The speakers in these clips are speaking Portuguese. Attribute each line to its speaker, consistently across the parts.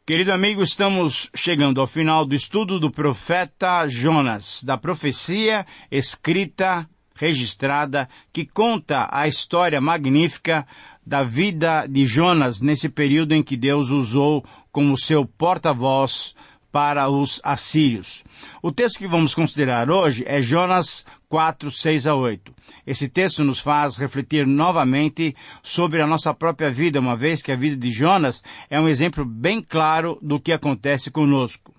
Speaker 1: Querido amigo, estamos chegando ao final do estudo do profeta Jonas, da profecia escrita, registrada, que conta a história magnífica da vida de Jonas nesse período em que Deus usou como seu porta-voz para os assírios. O texto que vamos considerar hoje é Jonas 4, 6 a 8. Esse texto nos faz refletir novamente sobre a nossa própria vida, uma vez que a vida de Jonas é um exemplo bem claro do que acontece conosco.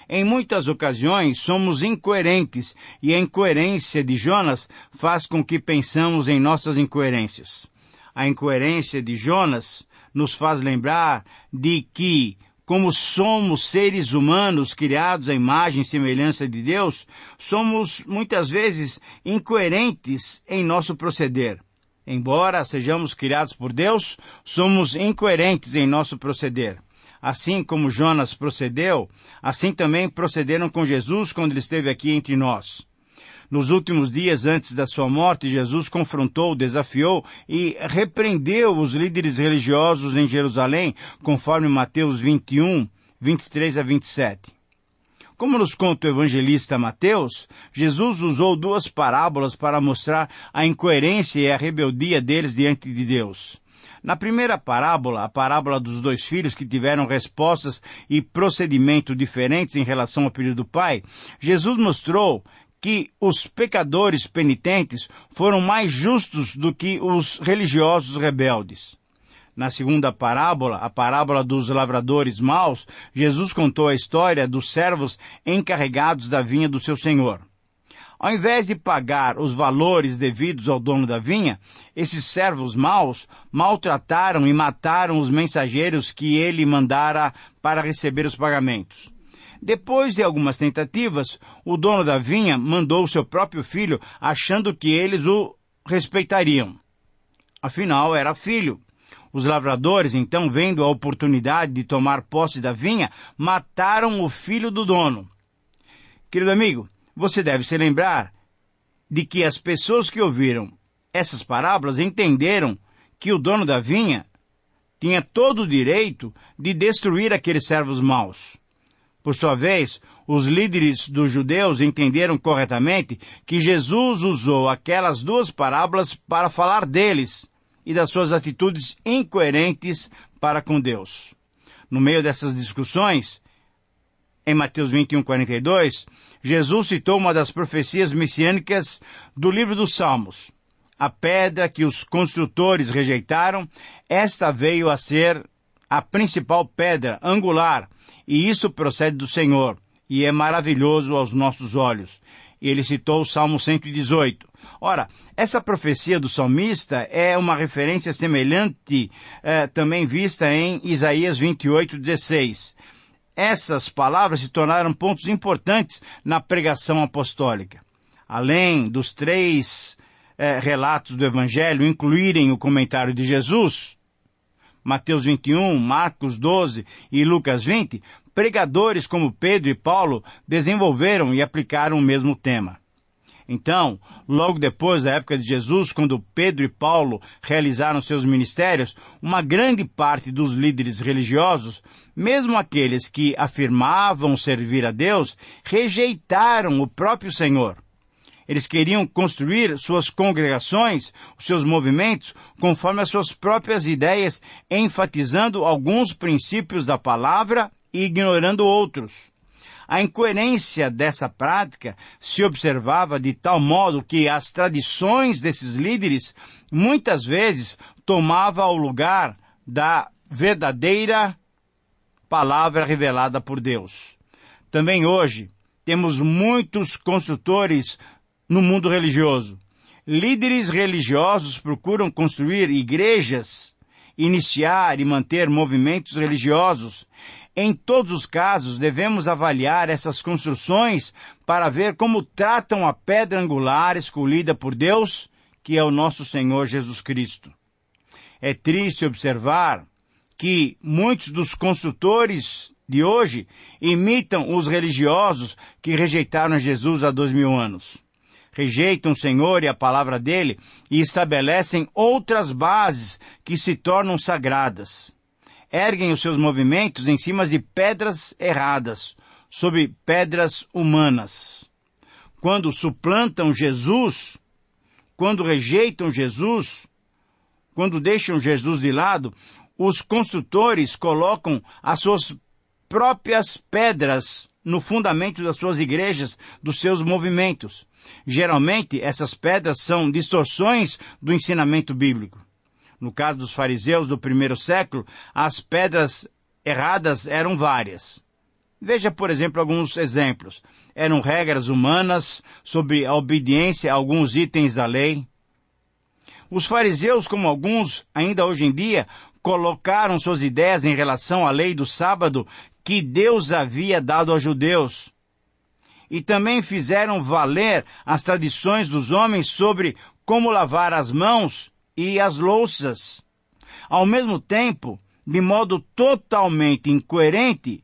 Speaker 1: Em muitas ocasiões somos incoerentes, e a incoerência de Jonas faz com que pensamos em nossas incoerências. A incoerência de Jonas nos faz lembrar de que, como somos seres humanos criados à imagem e semelhança de Deus, somos muitas vezes incoerentes em nosso proceder. Embora sejamos criados por Deus, somos incoerentes em nosso proceder. Assim como Jonas procedeu, assim também procederam com Jesus quando ele esteve aqui entre nós. Nos últimos dias antes da sua morte, Jesus confrontou, desafiou e repreendeu os líderes religiosos em Jerusalém, conforme Mateus 21, 23 a 27. Como nos conta o evangelista Mateus, Jesus usou duas parábolas para mostrar a incoerência e a rebeldia deles diante de Deus. Na primeira parábola, a parábola dos dois filhos que tiveram respostas e procedimento diferentes em relação ao pedido do pai, Jesus mostrou que os pecadores penitentes foram mais justos do que os religiosos rebeldes. Na segunda parábola, a parábola dos lavradores maus, Jesus contou a história dos servos encarregados da vinha do seu senhor. Ao invés de pagar os valores devidos ao dono da vinha, esses servos maus maltrataram e mataram os mensageiros que ele mandara para receber os pagamentos. Depois de algumas tentativas, o dono da vinha mandou seu próprio filho, achando que eles o respeitariam. Afinal, era filho. Os lavradores, então, vendo a oportunidade de tomar posse da vinha, mataram o filho do dono. Querido amigo, você deve se lembrar de que as pessoas que ouviram essas parábolas entenderam que o dono da vinha tinha todo o direito de destruir aqueles servos maus. Por sua vez, os líderes dos judeus entenderam corretamente que Jesus usou aquelas duas parábolas para falar deles e das suas atitudes incoerentes para com Deus. No meio dessas discussões, em Mateus 21, 42, Jesus citou uma das profecias messiânicas do livro dos Salmos. A pedra que os construtores rejeitaram, esta veio a ser a principal pedra angular, e isso procede do Senhor, e é maravilhoso aos nossos olhos. E ele citou o Salmo 118. Ora, essa profecia do salmista é uma referência semelhante, também vista em Isaías 28, 16. Essas palavras se tornaram pontos importantes na pregação apostólica. Além dos três relatos do Evangelho incluírem o comentário de Jesus, Mateus 21, Marcos 12 e Lucas 20, pregadores como Pedro e Paulo desenvolveram e aplicaram o mesmo tema. Então, logo depois da época de Jesus, quando Pedro e Paulo realizaram seus ministérios, uma grande parte dos líderes religiosos, mesmo aqueles que afirmavam servir a Deus, rejeitaram o próprio Senhor. Eles queriam construir suas congregações, os seus movimentos, conforme as suas próprias ideias, enfatizando alguns princípios da palavra e ignorando outros. A incoerência dessa prática se observava de tal modo que as tradições desses líderes muitas vezes tomavam o lugar da verdadeira palavra revelada por Deus. Também hoje temos muitos construtores no mundo religioso. Líderes religiosos procuram construir igrejas, iniciar e manter movimentos religiosos. Em todos os casos, devemos avaliar essas construções para ver como tratam a pedra angular escolhida por Deus, que é o nosso Senhor Jesus Cristo. É triste observar que muitos dos construtores de hoje imitam os religiosos que rejeitaram Jesus há 2000 anos. Rejeitam o Senhor e a palavra dele e estabelecem outras bases que se tornam sagradas. erguem os seus movimentos em cima de pedras erradas, sobre pedras humanas. Quando suplantam Jesus, quando rejeitam Jesus, quando deixam Jesus de lado, os construtores colocam as suas próprias pedras no fundamento das suas igrejas, dos seus movimentos. Geralmente, essas pedras são distorções do ensinamento bíblico. No caso dos fariseus do primeiro século, as pedras erradas eram várias. Veja, por exemplo, alguns exemplos. Eram regras humanas sobre a obediência a alguns itens da lei. Os fariseus, como alguns ainda hoje em dia, colocaram suas ideias em relação à lei do sábado que Deus havia dado aos judeus. E também fizeram valer as tradições dos homens sobre como lavar as mãos e as louças. Ao mesmo tempo, de modo totalmente incoerente,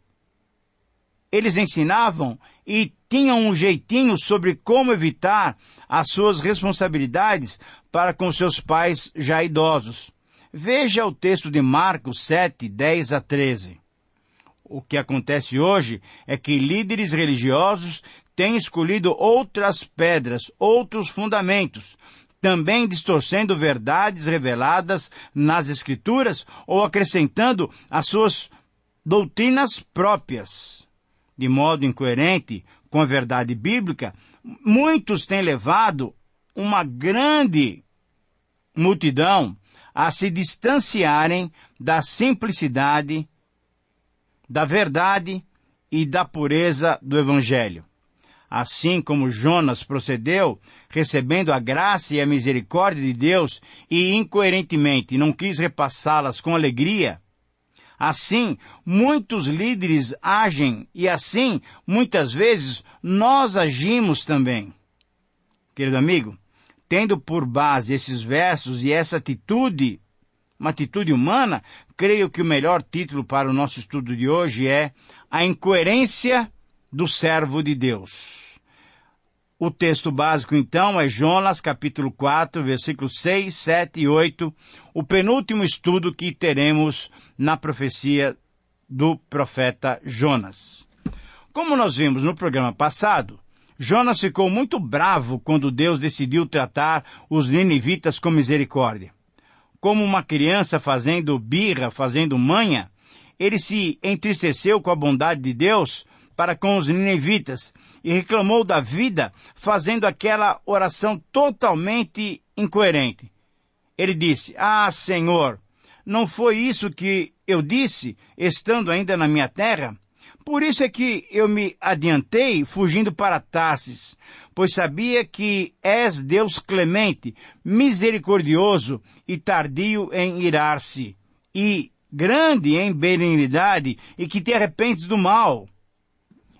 Speaker 1: eles ensinavam e tinham um jeitinho sobre como evitar as suas responsabilidades para com seus pais já idosos. Veja o texto de Marcos 7, 10 a 13. O que acontece hoje é que líderes religiosos têm escolhido outras pedras, outros fundamentos, também distorcendo verdades reveladas nas Escrituras ou acrescentando as suas doutrinas próprias. De modo incoerente com a verdade bíblica, muitos têm levado uma grande multidão a se distanciarem da simplicidade, da verdade e da pureza do Evangelho. Assim como Jonas procedeu, recebendo a graça e a misericórdia de Deus e incoerentemente não quis repassá-las com alegria, assim muitos líderes agem e assim, muitas vezes, nós agimos também. Querido amigo, tendo por base esses versos e essa atitude, uma atitude humana, creio que o melhor título para o nosso estudo de hoje é A Incoerência do Servo de Deus. O texto básico, então, é Jonas, capítulo 4, versículos 6, 7 e 8, o penúltimo estudo que teremos na profecia do profeta Jonas. Como nós vimos no programa passado, Jonas ficou muito bravo quando Deus decidiu tratar os ninivitas com misericórdia. Como uma criança fazendo birra, fazendo manha, ele se entristeceu com a bondade de Deus para com os ninivitas e reclamou da vida fazendo aquela oração totalmente incoerente. Ele disse: "Ah, Senhor, não foi isso que eu disse, estando ainda na minha terra? Por isso é que eu me adiantei fugindo para Tarsis, pois sabia que és Deus clemente, misericordioso e tardio em irar-se, e grande em benignidade, e que te arrependes do mal."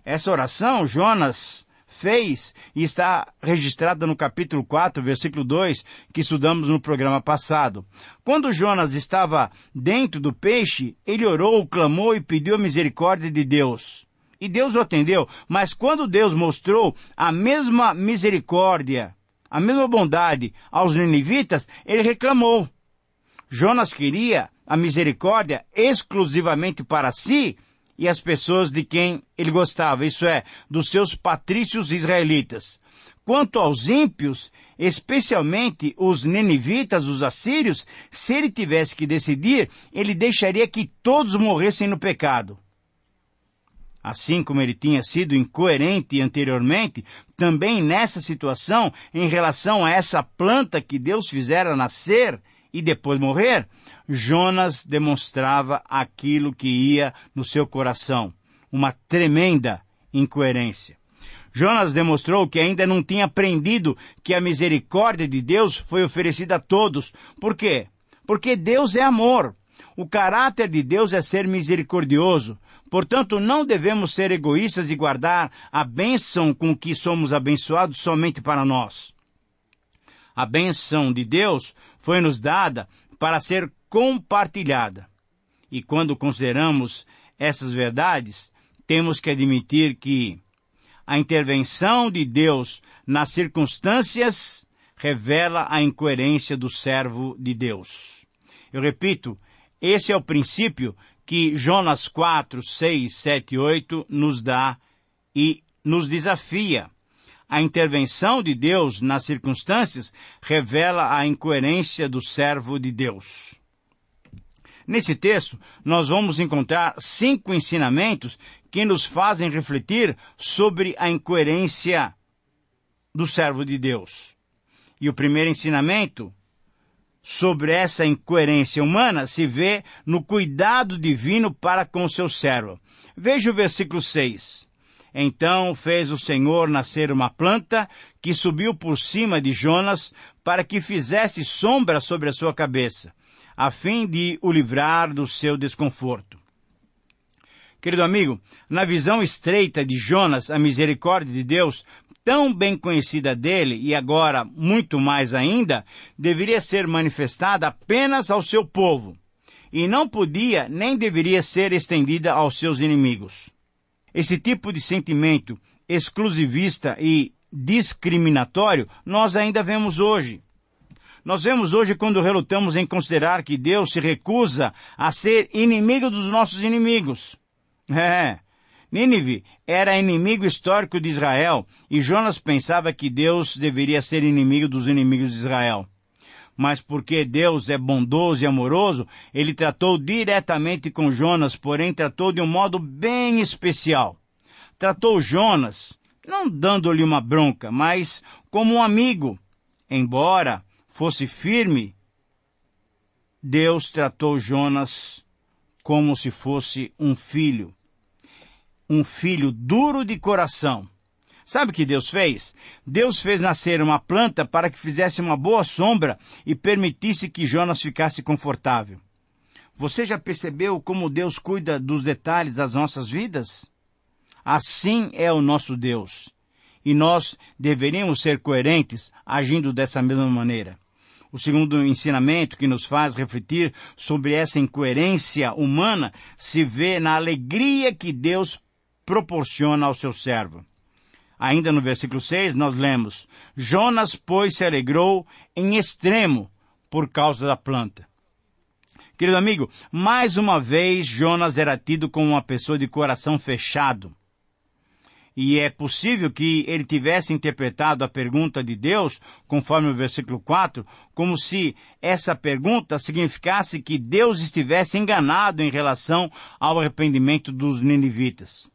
Speaker 1: Essa oração Jonas fez e está registrada no capítulo 4, versículo 2, que estudamos no programa passado. Quando Jonas estava dentro do peixe, ele orou, clamou e pediu a misericórdia de Deus. E Deus o atendeu, mas quando Deus mostrou a mesma misericórdia, a mesma bondade aos ninivitas, ele reclamou. Jonas queria a misericórdia exclusivamente para si e as pessoas de quem ele gostava, isso é, dos seus patrícios israelitas. Quanto aos ímpios, especialmente os ninivitas, os assírios, se ele tivesse que decidir, ele deixaria que todos morressem no pecado. Assim como ele tinha sido incoerente anteriormente, também nessa situação, em relação a essa planta que Deus fizera nascer e depois morrer, Jonas demonstrava aquilo que ia no seu coração, uma tremenda incoerência. Jonas demonstrou que ainda não tinha aprendido que a misericórdia de Deus foi oferecida a todos. Por quê? Porque Deus é amor. O caráter de Deus é ser misericordioso. Portanto, não devemos ser egoístas e guardar a bênção com que somos abençoados somente para nós. A bênção de Deus foi nos dada para ser compartilhada. E quando consideramos essas verdades, temos que admitir que a intervenção de Deus nas circunstâncias revela a incoerência do servo de Deus. Eu repito, esse é o princípio que Jonas 4, 6, 7 e 8 nos dá e nos desafia. A intervenção de Deus nas circunstâncias revela a incoerência do servo de Deus. Nesse texto, nós vamos encontrar 5 ensinamentos que nos fazem refletir sobre a incoerência do servo de Deus. E o primeiro ensinamento sobre essa incoerência humana se vê no cuidado divino para com o seu servo. Veja o versículo 6. Então fez o Senhor nascer uma planta que subiu por cima de Jonas para que fizesse sombra sobre a sua cabeça, a fim de o livrar do seu desconforto. Querido amigo, na visão estreita de Jonas, a misericórdia de Deus, tão bem conhecida dele e agora muito mais ainda, deveria ser manifestada apenas ao seu povo, e não podia nem deveria ser estendida aos seus inimigos. Esse tipo de sentimento exclusivista e discriminatório nós ainda vemos hoje. Nós vemos hoje quando relutamos em considerar que Deus se recusa a ser inimigo dos nossos inimigos. Nínive era inimigo histórico de Israel e Jonas pensava que Deus deveria ser inimigo dos inimigos de Israel. Mas porque Deus é bondoso e amoroso, ele tratou diretamente com Jonas, porém tratou de um modo bem especial. Tratou Jonas, não dando-lhe uma bronca, mas como um amigo. Embora fosse firme, Deus tratou Jonas como se fosse um filho duro de coração. Sabe o que Deus fez? Deus fez nascer uma planta para que fizesse uma boa sombra e permitisse que Jonas ficasse confortável. Você já percebeu como Deus cuida dos detalhes das nossas vidas? Assim é o nosso Deus. E nós deveríamos ser coerentes agindo dessa mesma maneira. O segundo ensinamento que nos faz refletir sobre essa incoerência humana se vê na alegria que Deus proporciona ao seu servo. Ainda no versículo 6 nós lemos: Jonas, pois, se alegrou em extremo por causa da planta. Querido amigo, mais uma vez Jonas era tido como uma pessoa de coração fechado. E é possível que ele tivesse interpretado a pergunta de Deus, conforme o versículo 4, como se essa pergunta significasse que Deus estivesse enganado em relação ao arrependimento dos ninivitas.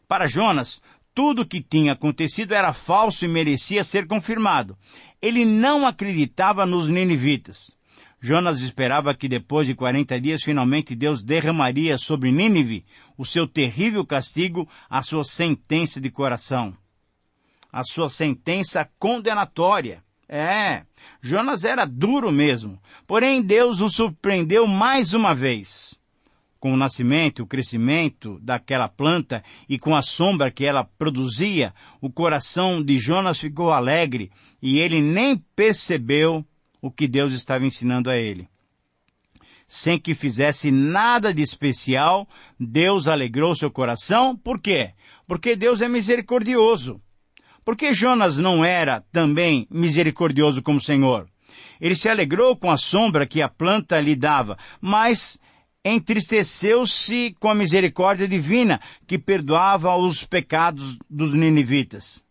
Speaker 1: Para Jonas, tudo o que tinha acontecido era falso e merecia ser confirmado. Ele não acreditava nos ninivitas. Jonas esperava que depois de 40 dias, finalmente Deus derramaria sobre Nínive o seu terrível castigo, a sua sentença de coração. A sua sentença condenatória. Jonas era duro mesmo. Porém, Deus o surpreendeu mais uma vez. Com o nascimento, o crescimento daquela planta e com a sombra que ela produzia, o coração de Jonas ficou alegre e ele nem percebeu o que Deus estava ensinando a ele. Sem que fizesse nada de especial, Deus alegrou seu coração. Por quê? Porque Deus é misericordioso. Por que Jonas não era também misericordioso como o Senhor? Ele se alegrou com a sombra que a planta lhe dava, mas entristeceu-se com a misericórdia divina que perdoava os pecados dos ninivitas.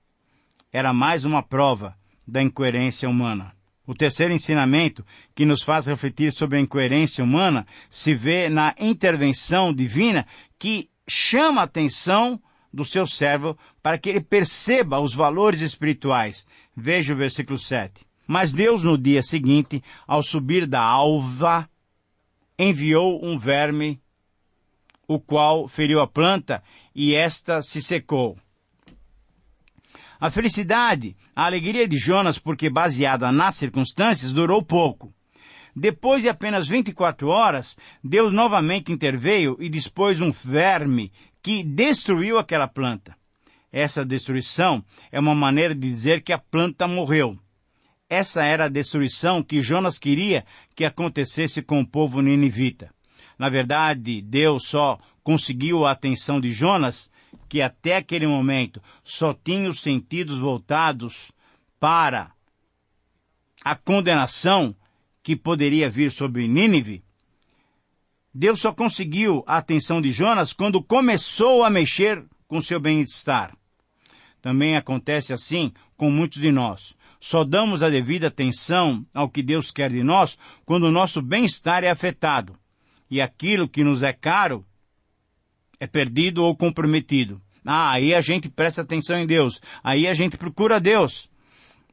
Speaker 1: Era mais uma prova da incoerência humana. O terceiro ensinamento que nos faz refletir sobre a incoerência humana se vê na intervenção divina que chama a atenção do seu servo para que ele perceba os valores espirituais. Veja o versículo 7. Mas Deus, no dia seguinte, ao subir da alva, enviou um verme, o qual feriu a planta, e esta se secou. A felicidade, a alegria de Jonas, porque baseada nas circunstâncias, durou pouco. Depois de apenas 24 horas, Deus novamente interveio e dispôs um verme que destruiu aquela planta. Essa destruição é uma maneira de dizer que a planta morreu. Essa era a destruição que Jonas queria que acontecesse com o povo ninivita. Na verdade, Deus só conseguiu a atenção de Jonas, que até aquele momento só tinha os sentidos voltados para a condenação que poderia vir sobre Nínive, Deus só conseguiu a atenção de Jonas quando começou a mexer com seu bem-estar. Também acontece assim com muitos de nós. Só damos a devida atenção ao que Deus quer de nós quando o nosso bem-estar é afetado. E aquilo que nos é caro é perdido ou comprometido. Aí a gente presta atenção em Deus. Aí a gente procura Deus.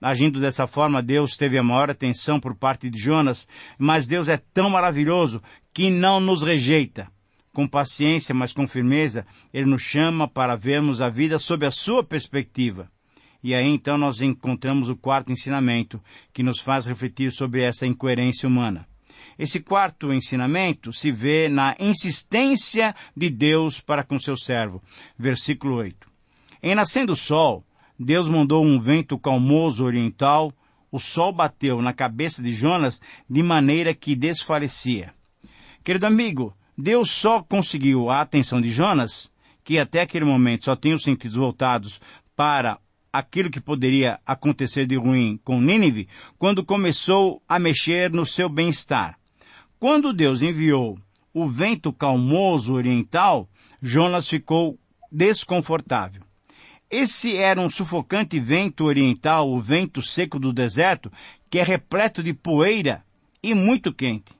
Speaker 1: Agindo dessa forma, Deus teve a maior atenção por parte de Jonas, mas Deus é tão maravilhoso que não nos rejeita. Com paciência, mas com firmeza, Ele nos chama para vermos a vida sob a sua perspectiva. E aí então nós encontramos o quarto ensinamento, que nos faz refletir sobre essa incoerência humana. Esse quarto ensinamento se vê na insistência de Deus para com seu servo. Versículo 8. Em nascendo o sol, Deus mandou um vento calmoso oriental. O sol bateu na cabeça de Jonas de maneira que desfalecia. Querido amigo, Deus só conseguiu a atenção de Jonas, que até aquele momento só tinha os sentidos voltados para aquilo que poderia acontecer de ruim com Nínive, quando começou a mexer no seu bem-estar. Quando Deus enviou o vento calmoso oriental, Jonas ficou desconfortável. Esse era um sufocante vento oriental, o vento seco do deserto, que é repleto de poeira e muito quente.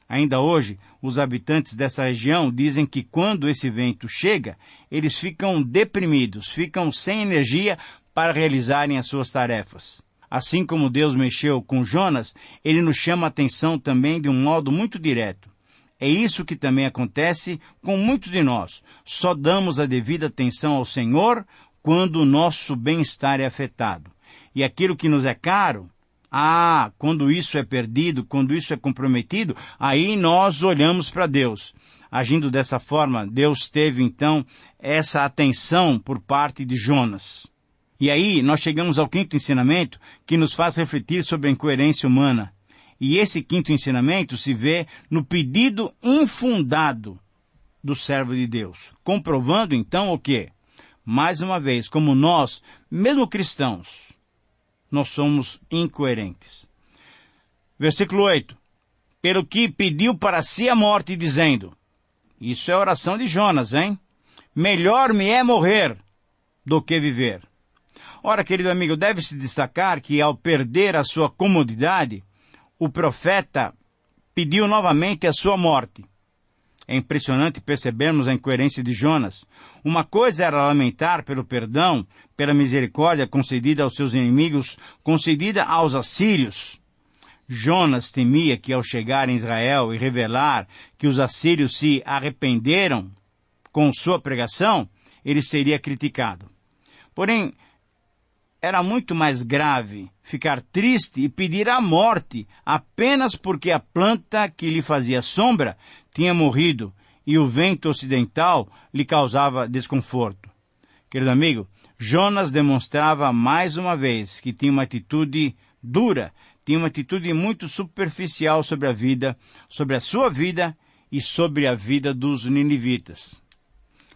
Speaker 1: Ainda hoje, os habitantes dessa região dizem que quando esse vento chega, eles ficam deprimidos, ficam sem energia para realizarem as suas tarefas. Assim como Deus mexeu com Jonas, Ele nos chama a atenção também de um modo muito direto. É isso que também acontece com muitos de nós. Só damos a devida atenção ao Senhor quando o nosso bem-estar é afetado. E aquilo que nos é caro, quando isso é perdido, quando isso é comprometido, aí nós olhamos para Deus. Agindo dessa forma, Deus teve então essa atenção por parte de Jonas. E aí nós chegamos ao quinto ensinamento, que nos faz refletir sobre a incoerência humana. E esse quinto ensinamento se vê no pedido infundado do servo de Deus, comprovando então o quê? Mais uma vez, como nós, mesmo cristãos, nós somos incoerentes. Versículo 8. Pelo que pediu para si a morte, dizendo, isso é a oração de Jonas, hein? Melhor me é morrer do que viver. Ora, querido amigo, deve-se destacar que ao perder a sua comodidade, o profeta pediu novamente a sua morte. É impressionante percebermos a incoerência de Jonas. Uma coisa era lamentar pelo perdão, pela misericórdia concedida aos seus inimigos, concedida aos assírios. Jonas temia que ao chegar em Israel e revelar que os assírios se arrependeram com sua pregação, ele seria criticado. Porém, era muito mais grave ficar triste e pedir a morte apenas porque a planta que lhe fazia sombra tinha morrido e o vento ocidental lhe causava desconforto. Querido amigo, Jonas demonstrava mais uma vez que tinha uma atitude dura, tinha uma atitude muito superficial sobre a vida, sobre a sua vida e sobre a vida dos ninivitas.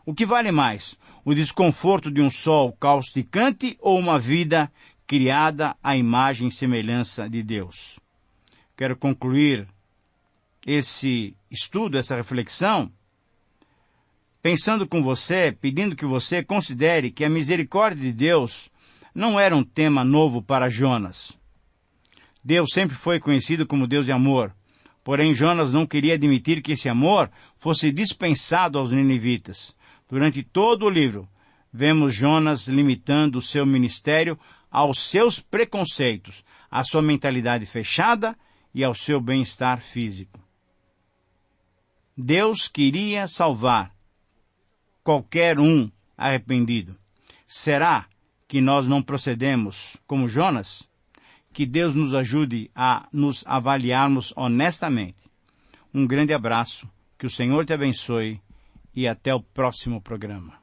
Speaker 1: O que vale mais? O desconforto de um sol causticante ou uma vida criada à imagem e semelhança de Deus? Quero concluir esse estudo, essa reflexão, pensando com você, pedindo que você considere que a misericórdia de Deus não era um tema novo para Jonas. Deus sempre foi conhecido como Deus de amor, porém Jonas não queria admitir que esse amor fosse dispensado aos ninivitas. Durante todo o livro, vemos Jonas limitando o seu ministério aos seus preconceitos, à sua mentalidade fechada e ao seu bem-estar físico. Deus queria salvar qualquer um arrependido. Será que nós não procedemos como Jonas? Que Deus nos ajude a nos avaliarmos honestamente. Um grande abraço, que o Senhor te abençoe e até o próximo programa.